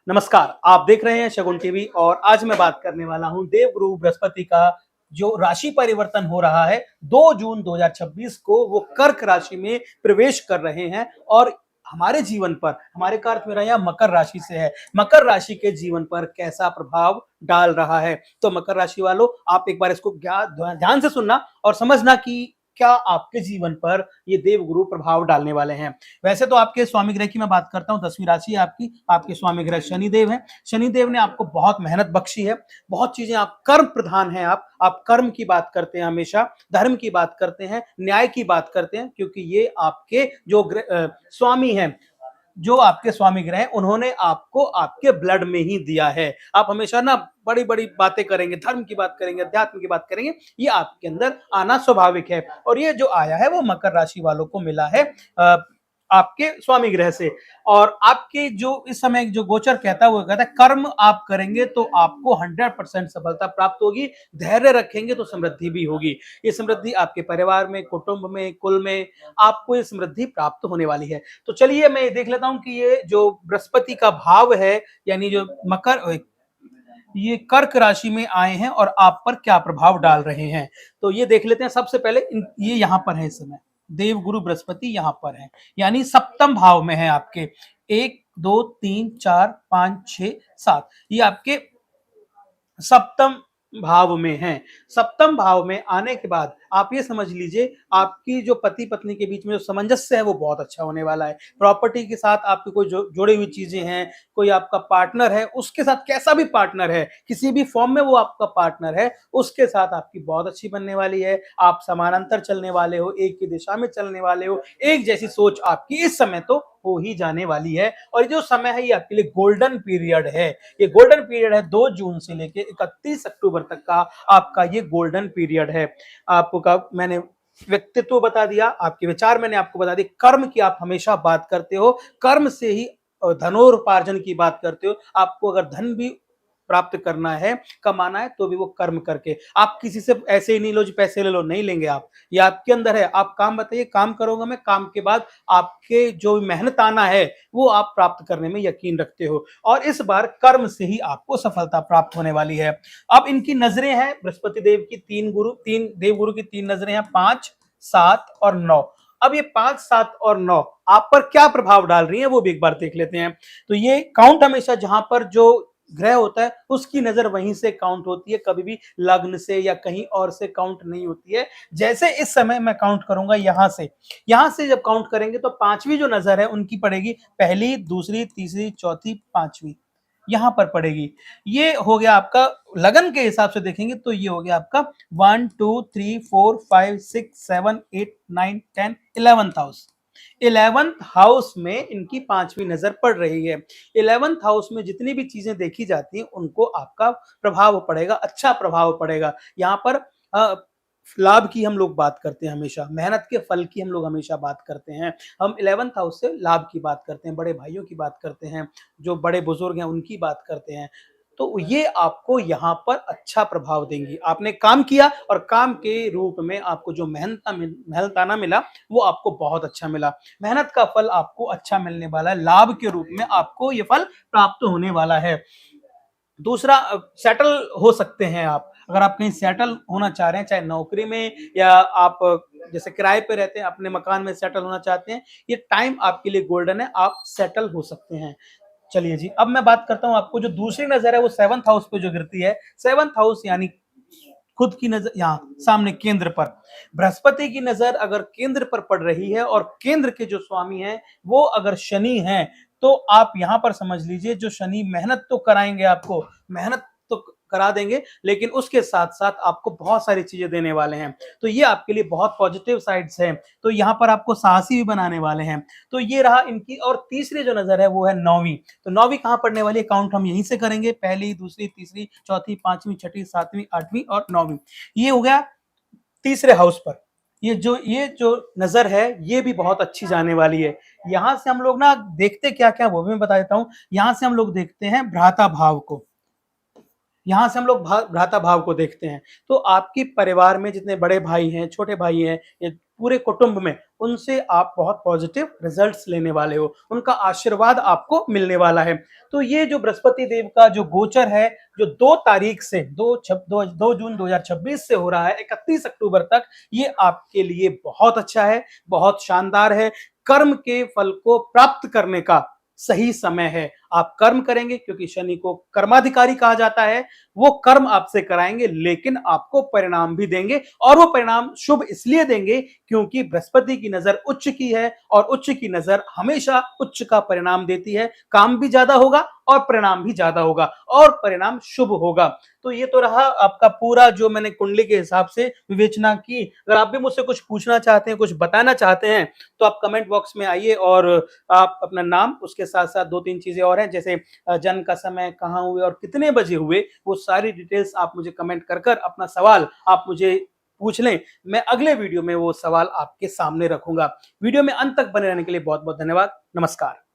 नमस्कार, आप देख रहे हैं शगुन टीवी और आज मैं बात करने वाला हूं देवगुरु बृहस्पति का जो राशि परिवर्तन हो रहा है 2 जून 2026 को वो कर्क राशि में प्रवेश कर रहे हैं और हमारे जीवन पर हमारे का अर्थ मेरा यहाँ मकर राशि से है। मकर राशि के जीवन पर कैसा प्रभाव डाल रहा है? तो मकर राशि वालों आप एक बार इसको ध्यान से सुनना और समझना कि क्या आपके जीवन पर ये देवगुरु प्रभाव डालने वाले हैं। वैसे तो आपके स्वामी ग्रह की मैं बात करता हूँ, 10वीं राशि है आपकी, आपके स्वामी ग्रह शनिदेव हैं। शनिदेव ने आपको बहुत मेहनत बख्शी है, बहुत चीजें आप कर्म प्रधान हैं, आप कर्म की बात करते हैं, हमेशा धर्म की बात करते हैं, न्याय की बात करते हैं, क्योंकि ये आपके जो स्वामी हैं, जो आपके स्वामी ग्रह हैं, उन्होंने आपको आपके ब्लड में ही दिया है। आप हमेशा ना बड़ी बड़ी बातें करेंगे, धर्म की बात करेंगे, अध्यात्म की बात करेंगे, ये आपके अंदर आना स्वाभाविक है और ये जो आया है वो मकर राशि वालों को मिला है आपके स्वामी ग्रह से। और आपके जो इस समय जो गोचर कहता है वो कहता है कर्म आप करेंगे तो आपको 100% सफलता प्राप्त होगी, धैर्य रखेंगे तो समृद्धि भी होगी। ये समृद्धि आपके परिवार में, कुटुंब में, कुल में आपको ये समृद्धि प्राप्त होने वाली है। तो चलिए मैं देख लेता हूं कि ये जो बृहस्पति का भाव है, यानी जो मकर ये कर्क राशि में आए हैं और आप पर क्या प्रभाव डाल रहे हैं, तो ये देख लेते हैं। सबसे पहले ये यहां पर है, इस समय देवगुरु बृहस्पति यहां पर है, यानी सप्तम भाव में है आपके। 1 2 3 4 5 6 7 ये आपके सप्तम भाव में हैं। सप्तम भाव में आने के बाद आप ये समझ लीजिए आपकी जो पति पत्नी के बीच में जो सामंजस्य है वो बहुत अच्छा होने वाला है। प्रॉपर्टी के साथ आपकी कोई जुड़ी हुई चीजें हैं, कोई आपका पार्टनर है, उसके साथ कैसा भी पार्टनर है, किसी भी फॉर्म में वो आपका पार्टनर है, उसके साथ आपकी बहुत अच्छी बनने वाली है। आप समानांतर चलने वाले हो, एक ही दिशा में चलने वाले हो, एक जैसी सोच आपकी इस समय तो हो ही जाने वाली है। और जो समय है ये आपके लिए गोल्डन पीरियड है। ये गोल्डन पीरियड है 2 जून से लेके 31 अक्टूबर तक का आपका ये गोल्डन पीरियड है। आपका मैंने व्यक्तित्व बता दिया, आपके विचार मैंने आपको बता दिए, कर्म की आप हमेशा बात करते हो, कर्म से ही धनोपार्जन की बात करते हो। आपको अगर धन भी प्राप्त करना है, कमाना है, तो भी वो कर्म करके। आप किसी से ऐसे ही नहीं लो जी पैसे ले लो, नहीं लेंगे आप, ये आपके अंदर है। आप काम बताइए, काम करूंगा मैं, काम के बाद आपके जो मेहनत आना है वो आप प्राप्त करने में यकीन रखते हो और इस बार कर्म से ही आपको सफलता प्राप्त होने वाली है। अब इनकी नजरें हैं बृहस्पति देव की, तीन देवगुरु की 3 नजरें हैं, 5 7 और 9। अब ये 5 7 और 9 आप पर क्या प्रभाव डाल रही है वो भी एक बार देख लेते हैं। तो ये काउंट हमेशा जहां पर जो ग्रह होता है उसकी नजर वहीं से काउंट होती है, कभी भी लग्न से या कहीं और से काउंट नहीं होती है। जैसे इस समय मैं काउंट करूंगा यहां से जब काउंट करेंगे तो 5वीं जो नजर है उनकी पड़ेगी, पहली, दूसरी, तीसरी, चौथी, 5वीं यहां पर पड़ेगी। ये हो गया आपका लगन के हिसाब से देखेंगे तो ये हो गया आपका 1 2 3 4 5 6 7 8 9 10 11th हाउस। 11th हाउस में इनकी 5वीं नजर पड़ रही है। 11th हाउस में जितनी भी चीजें देखी जाती हैं उनको आपका प्रभाव पड़ेगा, अच्छा प्रभाव पड़ेगा। यहाँ पर लाभ की हम लोग बात करते हैं, हमेशा मेहनत के फल की हम लोग हमेशा बात करते हैं। हम 11th हाउस से लाभ की बात करते हैं, बड़े भाइयों की बात करते हैं, जो बड़े बुजुर्ग हैं उनकी बात करते हैं। तो ये आपको यहाँ पर अच्छा प्रभाव देंगी। आपने काम किया और काम के रूप में आपको जो मेहनताना मिला वो आपको बहुत अच्छा मिला। मेहनत का फल आपको अच्छा मिलने वाला है, लाभ के रूप में आपको ये फल प्राप्त होने वाला है। दूसरा, सेटल हो सकते हैं आप, अगर आप कहीं सेटल होना चाह रहे हैं, चाहे नौकरी में या आप जैसे किराए पे रहते हैं अपने मकान में सेटल होना चाहते हैं, ये टाइम आपके लिए गोल्डन है, आप सेटल हो सकते हैं। चलिए जी, अब मैं बात करता हूं, आपको जो दूसरी नजर है वो 7th हाउस पे जो गिरती है, 7th हाउस यानी खुद की नजर, यहाँ सामने केंद्र पर बृहस्पति की नजर अगर केंद्र पर पड़ रही है और केंद्र के जो स्वामी हैं वो अगर शनि हैं, तो आप यहां पर समझ लीजिए जो शनि मेहनत तो कराएंगे, आपको मेहनत तो करा देंगे, लेकिन उसके साथ साथ आपको बहुत सारी चीजें देने वाले हैं। तो ये आपके लिए बहुत पॉजिटिव साइड्स हैं। तो यहाँ पर आपको साहसी भी बनाने वाले हैं। तो ये रहा इनकी। और तीसरी जो नजर है वो है 9वीं। तो 9वीं कहां पड़ने वाली है, काउंट हम यहीं से करेंगे, पहली, दूसरी, तीसरी, चौथी, 5वीं, 6वीं, 7वीं, 8वीं और 9वीं। ये हो गया तीसरे हाउस पर। ये जो नजर है ये भी बहुत अच्छी जाने वाली है। यहां से हम लोग ना देखते क्या क्या वो भी मैं बता देता हूं। यहां से हम लोग देखते हैं भ्राता भाव को, यहां से हम लोग भ्राता भाव को देखते हैं। तो आपके परिवार में जितने बड़े भाई हैं, छोटे भाई हैं, ये पूरे कुटुंब में उनसे आप बहुत पॉजिटिव रिजल्ट्स लेने वाले हो, उनका आशीर्वाद आपको मिलने वाला है। तो ये जो बृहस्पति देव का जो गोचर है, जो 2 तारीख से 2 जून 2026 से हो रहा है 31 अक्टूबर तक, ये आपके लिए बहुत अच्छा है, बहुत शानदार है। कर्म के फल को प्राप्त करने का सही समय है। आप कर्म करेंगे क्योंकि शनि को कर्माधिकारी कहा जाता है, वो कर्म आपसे कराएंगे लेकिन आपको परिणाम भी देंगे, और वो परिणाम शुभ इसलिए देंगे क्योंकि बृहस्पति की नजर उच्च की है, और उच्च की नजर हमेशा उच्च का परिणाम देती है। काम भी ज्यादा होगा और परिणाम भी ज्यादा होगा और परिणाम शुभ होगा। तो ये तो रहा आपका पूरा जो मैंने कुंडली के हिसाब से विवेचना की। अगर आप भी मुझसे कुछ पूछना चाहते हैं, कुछ बताना चाहते हैं, तो आप कमेंट बॉक्स में आइए और आप अपना नाम, उसके साथ साथ 2-3 चीजें और हैं, जैसे जन्म का समय, कहाँ हुए और कितने बजे हुए, वो सारी डिटेल्स आप मुझे कमेंट कर कर अपना सवाल आप मुझे पूछ लें। मैं अगले वीडियो में वो सवाल आपके सामने रखूंगा। वीडियो में अंत तक बने रहने के लिए बहुत बहुत धन्यवाद। नमस्कार।